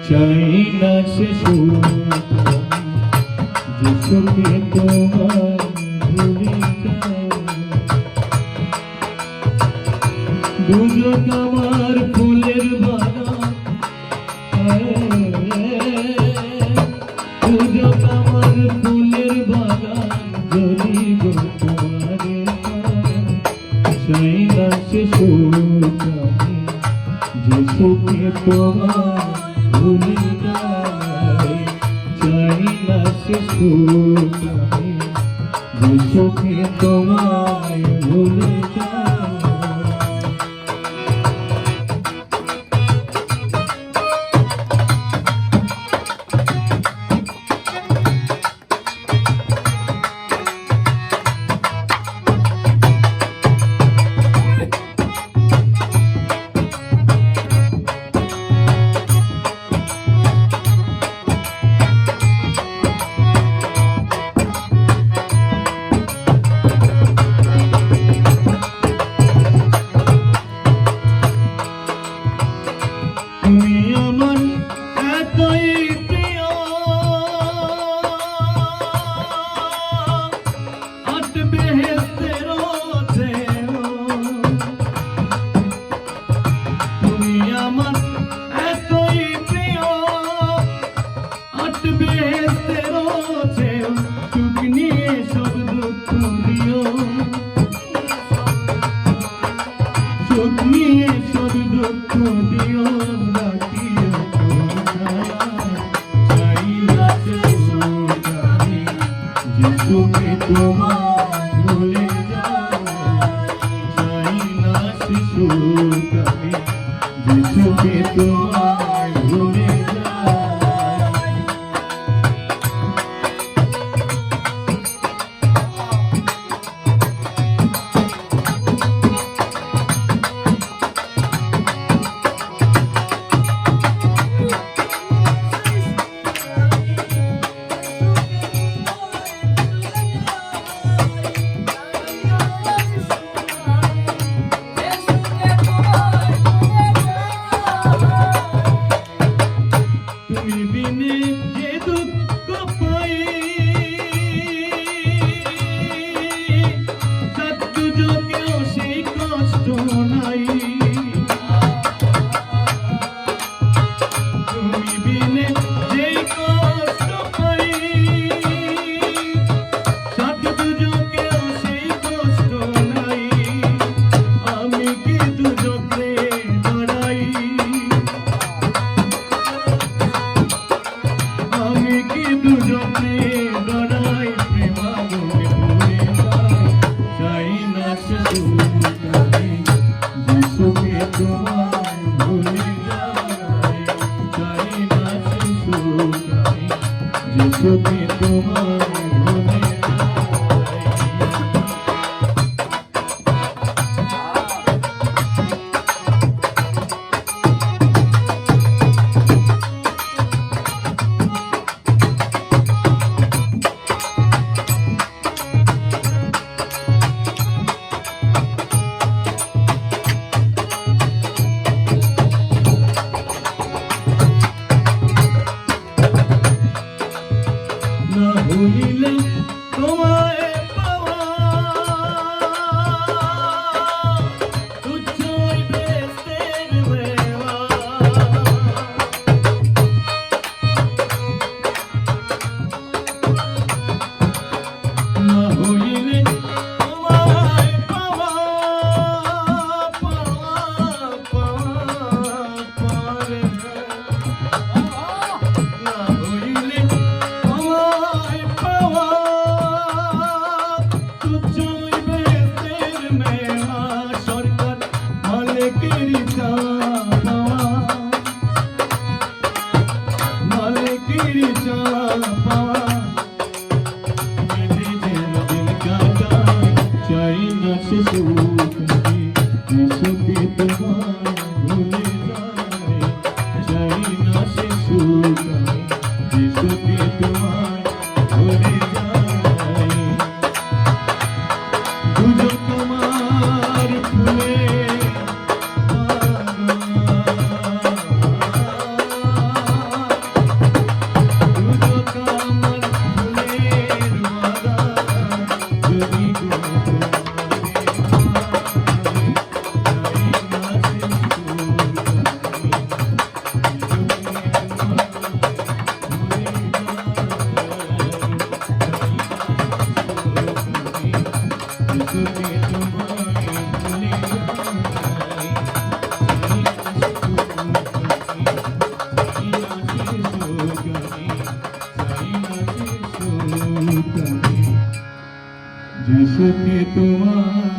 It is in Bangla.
চাই না সে সুখ যে সুখে তোমার ভুলে যায়। দুজন আমার ফুলের বাগান, দুজন আমার ফুলের বাগান, জ্বলিব তোমারে চাই না সে সুখ যে সুখে তোমার ভুলে যায়। চাই না সে সুখ যে সুখে তোমায় ভুলে যায়। তুমি আমার এতই প্রিয়, আট বেহেশতেরও চেয়েও। তুমি আমার এতই প্রিয়, আট বেহেশতেরও চেয়েও। সুখ নিয়ে সব দুঃখ দিও, সুখ নিয়ে সব দুঃখ দিও। সুখে তোমার ভুলে যায়। চাই না সে সুখ যে সুখে তোমার ভুলে যায়। তুমি বিনে যে দুঃখ পাই, সত্য যতেও সেই কষ্ট নাই। তুমি বিনে যে কষ্ট পাই, সত্য যতেও সেই কষ্ট নাই। আমি কি দুজকে দাঁড়াই, আমি কি দুজনে দাঁড়াই, প্রেমাগুনে ভুলে যাই। চাই না সে সুখ যে সুখে তোমার ভুলে যায়। চাই না সে সুখ যে সুখে তোমার ভুলে যায়। যিশুকে তোমায় ভুলে যাই, চাই না যিশুকে তোমায়